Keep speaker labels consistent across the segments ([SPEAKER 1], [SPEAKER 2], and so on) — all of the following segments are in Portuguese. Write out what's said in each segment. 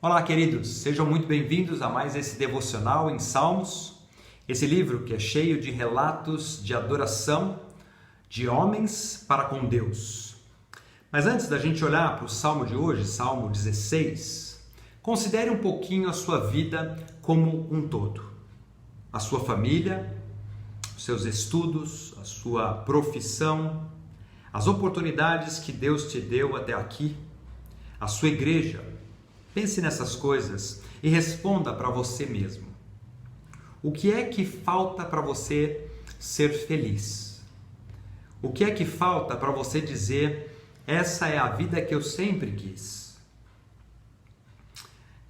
[SPEAKER 1] Olá, queridos, sejam muito bem-vindos a mais esse devocional em Salmos, esse livro que é cheio de relatos de adoração de homens para com Deus. Mas antes da gente olhar para o Salmo de hoje, Salmo 16, considere um pouquinho a sua vida como um todo. A sua família, os seus estudos, a sua profissão, as oportunidades que Deus te deu até aqui, a sua igreja. Pense nessas coisas e responda para você mesmo. O que é que falta para você ser feliz? O que é que falta para você dizer, essa é a vida que eu sempre quis?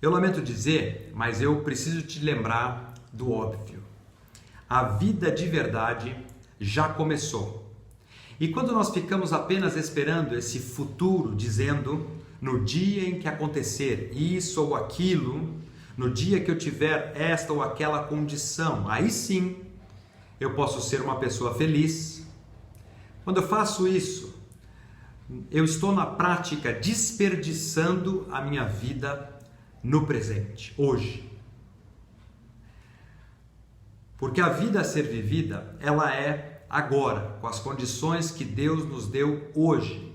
[SPEAKER 1] Eu lamento dizer, mas eu preciso te lembrar do óbvio. A vida de verdade já começou. E quando nós ficamos apenas esperando esse futuro, dizendo, no dia em que acontecer isso ou aquilo, no dia que eu tiver esta ou aquela condição, aí sim eu posso ser uma pessoa feliz. Quando eu faço isso, eu estou na prática desperdiçando a minha vida no presente, hoje. Porque a vida a ser vivida, ela é agora, com as condições que Deus nos deu hoje.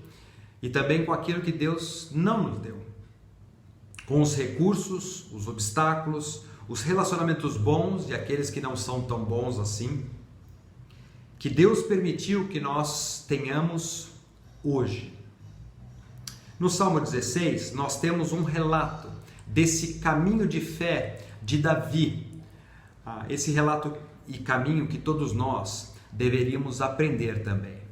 [SPEAKER 1] E também com aquilo que Deus não nos deu. Com os recursos, os obstáculos, os relacionamentos bons e aqueles que não são tão bons assim, que Deus permitiu que nós tenhamos hoje. No Salmo 16, nós temos um relato desse caminho de fé de Davi. Esse relato e caminho que todos nós deveríamos aprender também.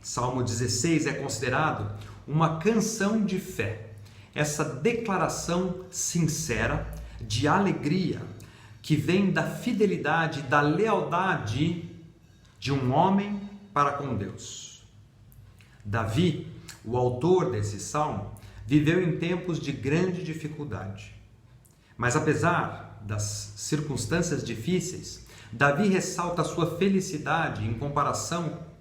[SPEAKER 1] Salmo 16 é considerado uma canção de fé, essa declaração sincera de alegria que vem da fidelidade, da lealdade de um homem para com Deus. Davi, o autor desse salmo, viveu em tempos de grande dificuldade. Mas apesar das circunstâncias difíceis, Davi ressalta a sua felicidade em comparação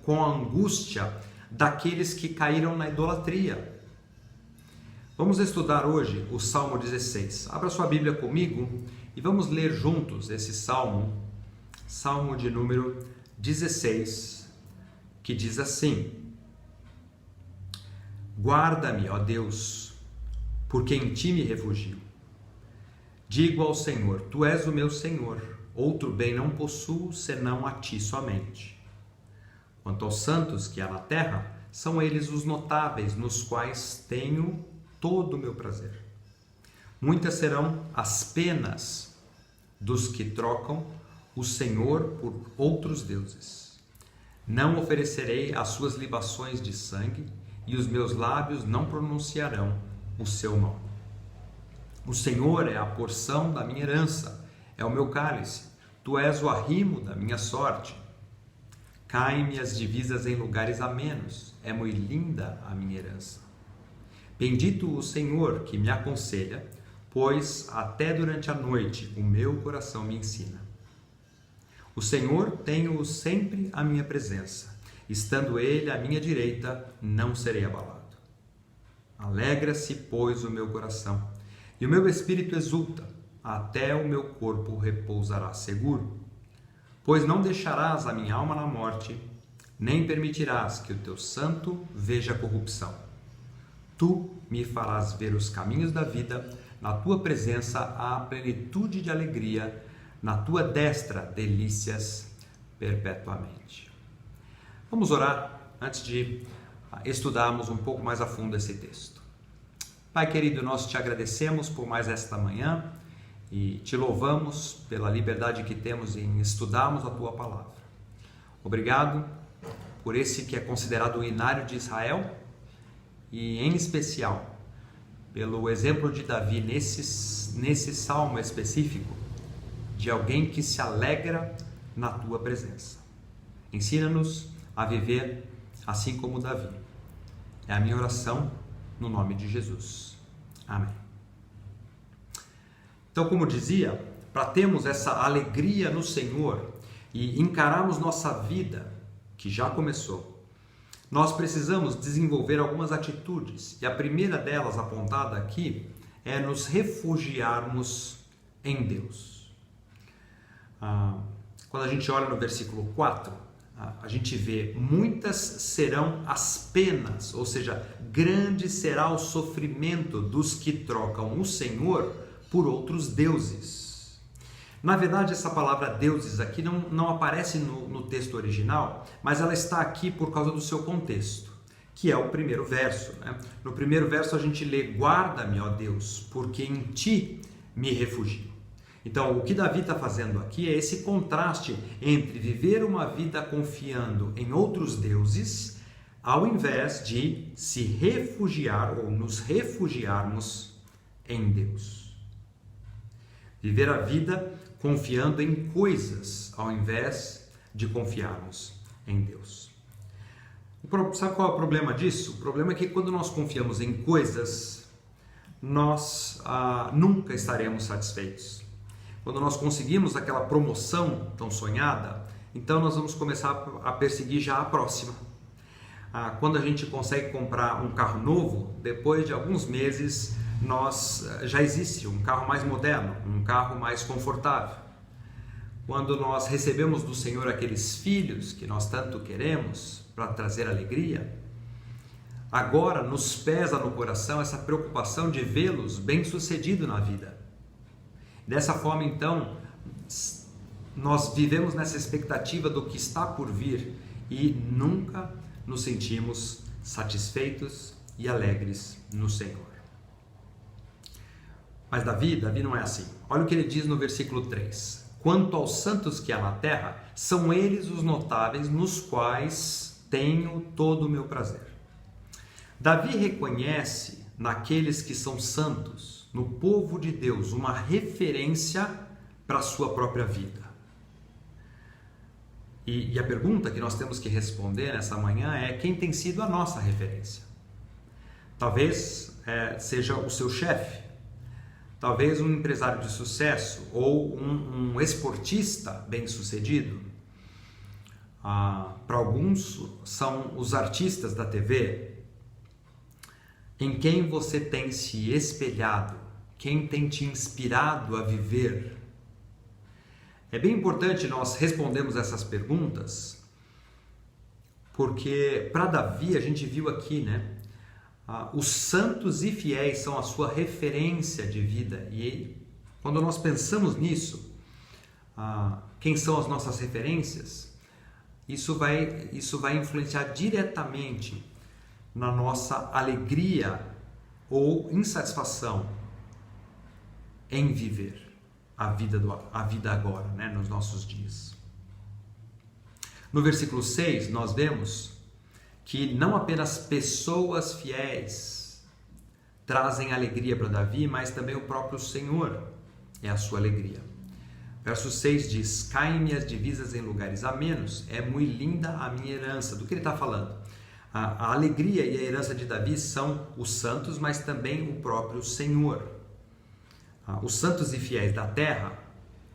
[SPEAKER 1] com a angústia daqueles que caíram na idolatria. Vamos estudar hoje o Salmo 16. Abra sua Bíblia comigo e vamos ler juntos esse Salmo, Salmo de número 16, que diz assim: Guarda-me, ó Deus, porque em ti me refugio. Digo ao Senhor, tu és o meu Senhor, outro bem não possuo senão a ti somente. Quanto aos santos que há na terra, são eles os notáveis, nos quais tenho todo o meu prazer. Muitas serão as penas dos que trocam o Senhor por outros deuses. Não oferecerei as suas libações de sangue, e os meus lábios não pronunciarão o seu nome. O Senhor é a porção da minha herança, é o meu cálice. Tu és o arrimo da minha sorte. Caem-me as divisas em lugares amenos, é muito linda a minha herança. Bendito o Senhor que me aconselha, pois até durante a noite o meu coração me ensina. O Senhor tenho sempre à minha presença, estando Ele à minha direita, não serei abalado. Alegra-se, pois, o meu coração, e o meu espírito exulta, até o meu corpo repousará seguro. Pois não deixarás a minha alma na morte, nem permitirás que o teu santo veja a corrupção. Tu me farás ver os caminhos da vida, na tua presença há plenitude de alegria, na tua destra delícias perpetuamente. Vamos orar antes de estudarmos um pouco mais a fundo esse texto. Pai querido, nós te agradecemos por mais esta manhã, e te louvamos pela liberdade que temos em estudarmos a Tua Palavra. Obrigado por esse que é considerado o inário de Israel e, em especial, pelo exemplo de Davi nesse salmo específico, de alguém que se alegra na Tua presença. Ensina-nos a viver assim como Davi. É a minha oração no nome de Jesus. Amém. Então, como dizia, para termos essa alegria no Senhor e encararmos nossa vida, que já começou, nós precisamos desenvolver algumas atitudes. E a primeira delas, apontada aqui, é nos refugiarmos em Deus. Quando a gente olha no versículo 4, a gente vê: muitas serão as penas, ou seja, grande será o sofrimento dos que trocam o Senhor por outros deuses. Na verdade, essa palavra deuses aqui não aparece no texto original, mas ela está aqui por causa do seu contexto, que é o primeiro verso, né? No primeiro verso a gente lê: guarda-me, ó Deus, porque em ti me refugio. Então, o que Davi está fazendo aqui é esse contraste entre viver uma vida confiando em outros deuses, ao invés de se refugiar ou nos refugiarmos em Deus. Viver a vida confiando em coisas, ao invés de confiarmos em Deus. Sabe qual é o problema disso? O problema é que quando nós confiamos em coisas, nós nunca estaremos satisfeitos. Quando nós conseguimos aquela promoção tão sonhada, então nós vamos começar a perseguir já a próxima. Quando a gente consegue comprar um carro novo, depois de alguns meses, já existe um carro mais moderno, um carro mais confortável. Quando nós recebemos do Senhor aqueles filhos que nós tanto queremos para trazer alegria, agora nos pesa no coração essa preocupação de vê-los bem-sucedido na vida. Dessa forma, então, nós vivemos nessa expectativa do que está por vir e nunca nos sentimos satisfeitos e alegres no Senhor. Mas Davi não é assim. Olha o que ele diz no versículo 3. Quanto aos santos que há na terra, são eles os notáveis nos quais tenho todo o meu prazer. Davi reconhece naqueles que são santos, no povo de Deus, uma referência para a sua própria vida. E a pergunta que nós temos que responder nessa manhã é: quem tem sido a nossa referência? Talvez seja o seu chefe, talvez um empresário de sucesso ou um esportista bem-sucedido. Para alguns são os artistas da TV. Em quem você tem se espelhado? Quem tem te inspirado a viver? É bem importante nós respondermos essas perguntas, porque para Davi a gente viu aqui, né? Os santos e fiéis são a sua referência de vida. E quando nós pensamos nisso, quem são as nossas referências, isso vai influenciar diretamente na nossa alegria ou insatisfação em viver a vida agora, né, nos nossos dias. No versículo 6, nós vemos que não apenas pessoas fiéis trazem alegria para Davi, mas também o próprio Senhor é a sua alegria. Verso 6 diz: caem-me as divisas em lugares amenos, é muito linda a minha herança. Do que ele está falando? A alegria e a herança de Davi são os santos, mas também o próprio Senhor. Os santos e fiéis da terra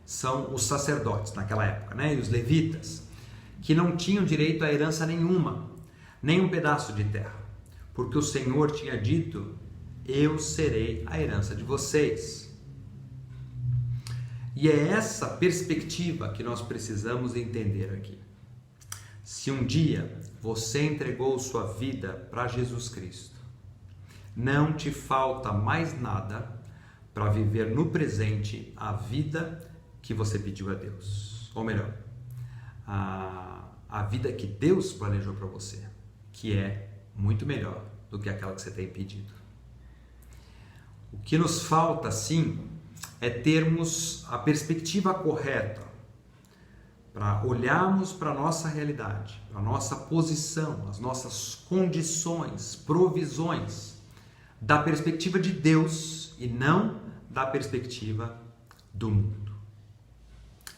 [SPEAKER 1] são os sacerdotes naquela época, né? E os levitas, que não tinham direito a herança nenhuma, nem um pedaço de terra, porque o Senhor tinha dito: eu serei a herança de vocês. E é essa perspectiva que nós precisamos entender aqui. Se um dia você entregou sua vida para Jesus Cristo, não te falta mais nada para viver no presente a vida que você pediu a Deus. Ou melhor, a vida que Deus planejou para você, que é muito melhor do que aquela que você tem pedido. O que nos falta, sim, é termos a perspectiva correta para olharmos para a nossa realidade, para a nossa posição, as nossas condições, provisões, da perspectiva de Deus e não da perspectiva do mundo.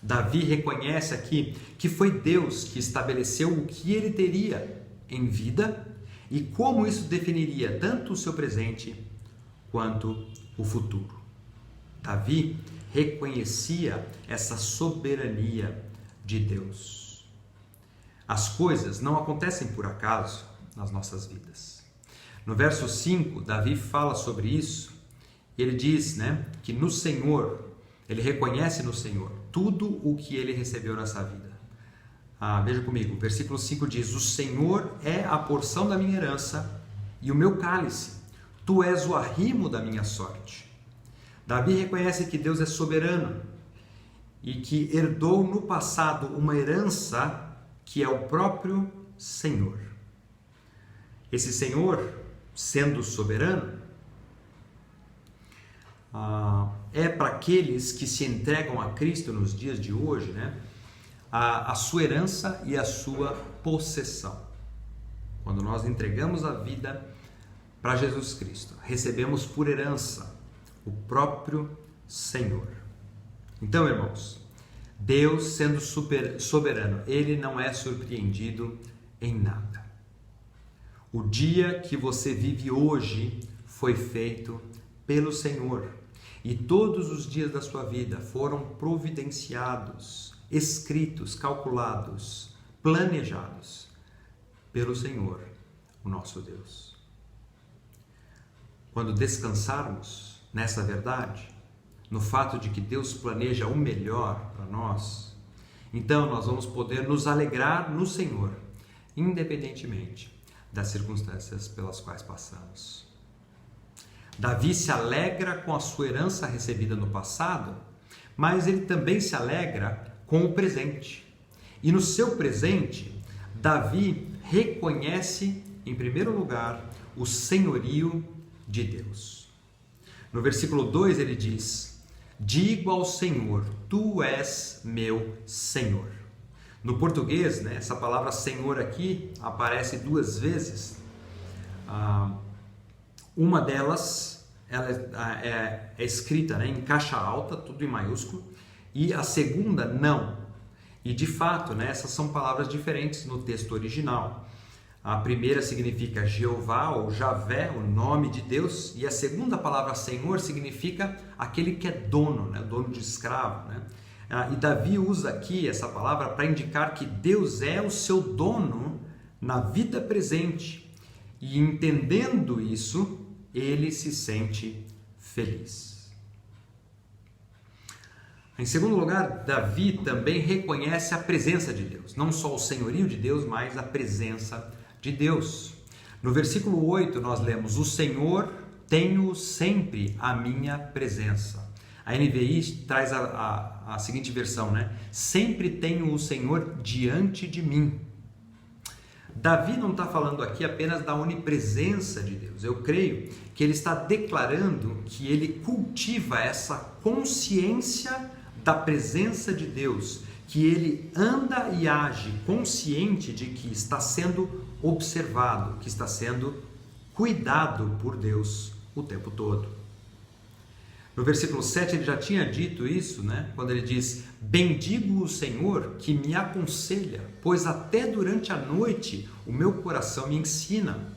[SPEAKER 1] Davi reconhece aqui que foi Deus que estabeleceu o que ele teria em vida e como isso definiria tanto o seu presente quanto o futuro. Davi reconhecia essa soberania de Deus. As coisas não acontecem por acaso nas nossas vidas. No verso 5, Davi fala sobre isso, e ele diz, né, que no Senhor, ele reconhece no Senhor tudo o que ele recebeu nessa vida. Veja comigo, o versículo 5 diz: o Senhor é a porção da minha herança e o meu cálice, tu és o arrimo da minha sorte. Davi reconhece que Deus é soberano e que herdou no passado uma herança que é o próprio Senhor. Esse Senhor, sendo soberano, é para aqueles que se entregam a Cristo nos dias de hoje, né, a sua herança e a sua possessão. Quando nós entregamos a vida para Jesus Cristo, recebemos por herança o próprio Senhor. Então, irmãos, Deus, sendo soberano, Ele não é surpreendido em nada. O dia que você vive hoje foi feito pelo Senhor, e todos os dias da sua vida foram providenciados, escritos, calculados, planejados pelo Senhor, o nosso Deus. Quando descansarmos nessa verdade, no fato de que Deus planeja o melhor para nós, então nós vamos poder nos alegrar no Senhor, independentemente das circunstâncias pelas quais passamos. Davi se alegra com a sua herança recebida no passado, mas ele também se alegra com o presente. E no seu presente, Davi reconhece, em primeiro lugar, o senhorio de Deus. No versículo 2 ele diz: digo ao Senhor, tu és meu Senhor. No português, né, essa palavra Senhor aqui aparece duas vezes. Uma delas ela é escrita, né, em caixa alta, tudo em maiúsculo, e a segunda não. E de fato, né, essas são palavras diferentes no texto original. A primeira significa Jeová ou Javé, o nome de Deus, e a segunda palavra Senhor significa aquele que é dono, né, dono de escravo, né? E Davi usa aqui essa palavra para indicar que Deus é o seu dono na vida presente, e entendendo isso, ele se sente feliz. Em segundo lugar, Davi também reconhece a presença de Deus, não só o senhorio de Deus, mas a presença de Deus. No versículo 8 nós lemos: o Senhor tenho sempre a minha presença. A NVI traz a seguinte versão, né? Sempre tenho o Senhor diante de mim. Davi não está falando aqui apenas da onipresença de Deus. Eu creio que ele está declarando que ele cultiva essa consciência da presença de Deus, que ele anda e age consciente de que está sendo observado, que está sendo cuidado por Deus o tempo todo. No versículo 7 ele já tinha dito isso, né? Quando ele diz: bendigo o Senhor que me aconselha, pois até durante a noite o meu coração me ensina.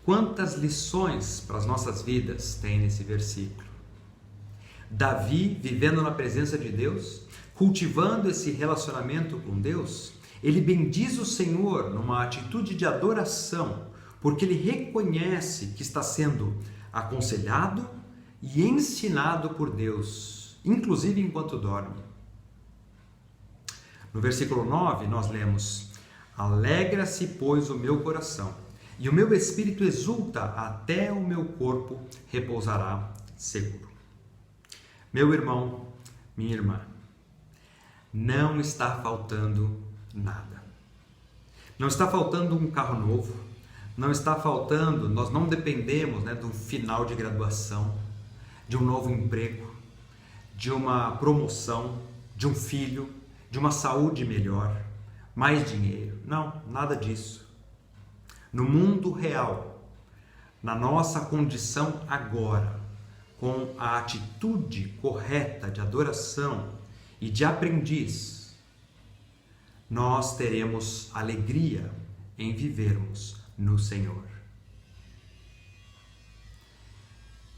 [SPEAKER 1] Quantas lições para as nossas vidas tem nesse versículo? Davi, vivendo na presença de Deus, cultivando esse relacionamento com Deus, ele bendiz o Senhor numa atitude de adoração, porque ele reconhece que está sendo aconselhado e ensinado por Deus, inclusive enquanto dorme. No versículo 9 nós lemos: alegra-se, pois, o meu coração, e o meu espírito exulta, até o meu corpo repousará seguro. Meu irmão, minha irmã, não está faltando nada. Não está faltando um carro novo, não está faltando, nós não dependemos, né, do final de graduação, de um novo emprego, de uma promoção, de um filho, de uma saúde melhor, mais dinheiro. Não, nada disso. No mundo real, na nossa condição agora, com a atitude correta de adoração e de aprendiz, nós teremos alegria em vivermos no Senhor.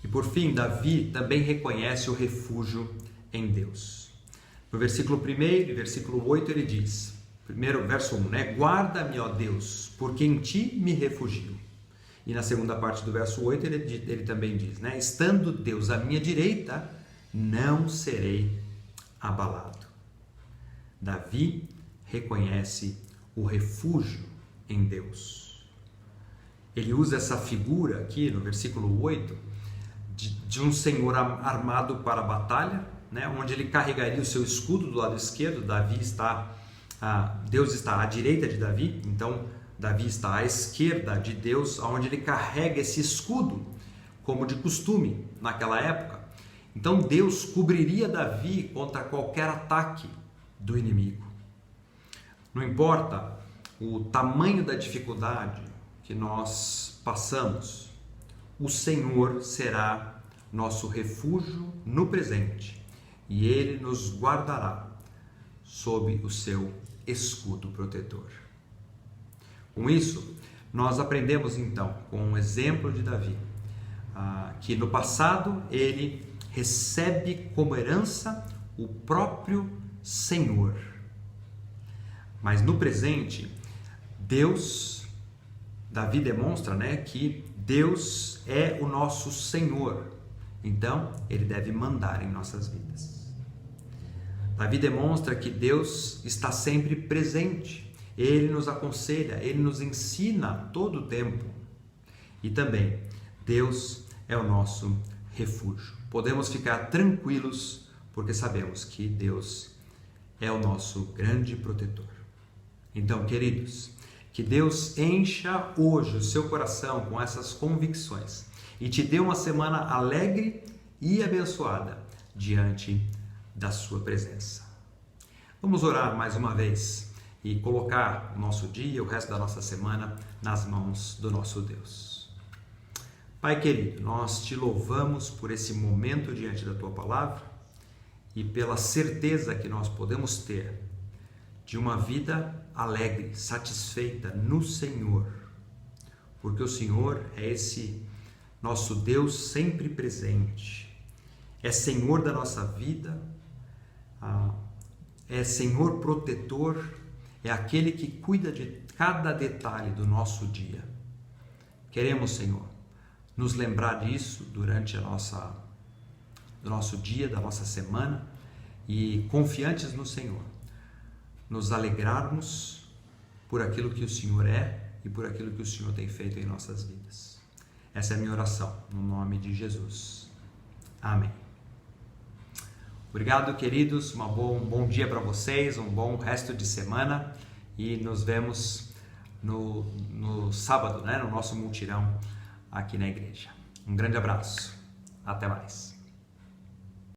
[SPEAKER 1] E por fim, Davi também reconhece o refúgio em Deus. No versículo 1 e versículo 8 ele diz: Primeiro, verso 1, né? Guarda-me, ó Deus, porque em ti me refugio. E na segunda parte do verso 8, ele também diz, né? Estando Deus à minha direita, não serei abalado. Davi reconhece o refúgio em Deus. Ele usa essa figura aqui no versículo 8 de um senhor armado para a batalha, né? Onde ele carregaria o seu escudo do lado esquerdo. Deus está à direita de Davi, então Davi está à esquerda de Deus, onde ele carrega esse escudo, como de costume naquela época. Então Deus cobriria Davi contra qualquer ataque do inimigo. Não importa o tamanho da dificuldade que nós passamos, o Senhor será nosso refúgio no presente e Ele nos guardará sob o seu escudo protetor. Com isso, nós aprendemos então, com o exemplo de Davi, que no passado ele recebe como herança o próprio Senhor. Mas no presente, Davi demonstra, né, que Deus é o nosso Senhor. Então, ele deve mandar em nossas vidas. Davi demonstra que Deus está sempre presente. Ele nos aconselha, Ele nos ensina todo o tempo. E também, Deus é o nosso refúgio. Podemos ficar tranquilos porque sabemos que Deus é o nosso grande protetor. Então, queridos, que Deus encha hoje o seu coração com essas convicções e te dê uma semana alegre e abençoada diante da sua presença. Vamos orar mais uma vez e colocar o nosso dia, o resto da nossa semana nas mãos do nosso Deus. Pai querido, nós te louvamos por esse momento diante da tua palavra e pela certeza que nós podemos ter de uma vida alegre, satisfeita no Senhor, porque o Senhor é esse nosso Deus sempre presente, é Senhor da nossa vida, é Senhor protetor, é aquele que cuida de cada detalhe do nosso dia. Queremos, Senhor, nos lembrar disso durante do nosso dia, da nossa semana, e confiantes no Senhor, nos alegrarmos por aquilo que o Senhor é e por aquilo que o Senhor tem feito em nossas vidas. Essa é a minha oração, no nome de Jesus. Amém. Obrigado, queridos, um bom dia para vocês, um bom resto de semana e nos vemos no sábado, né, no nosso mutirão aqui na igreja. Um grande abraço, até mais.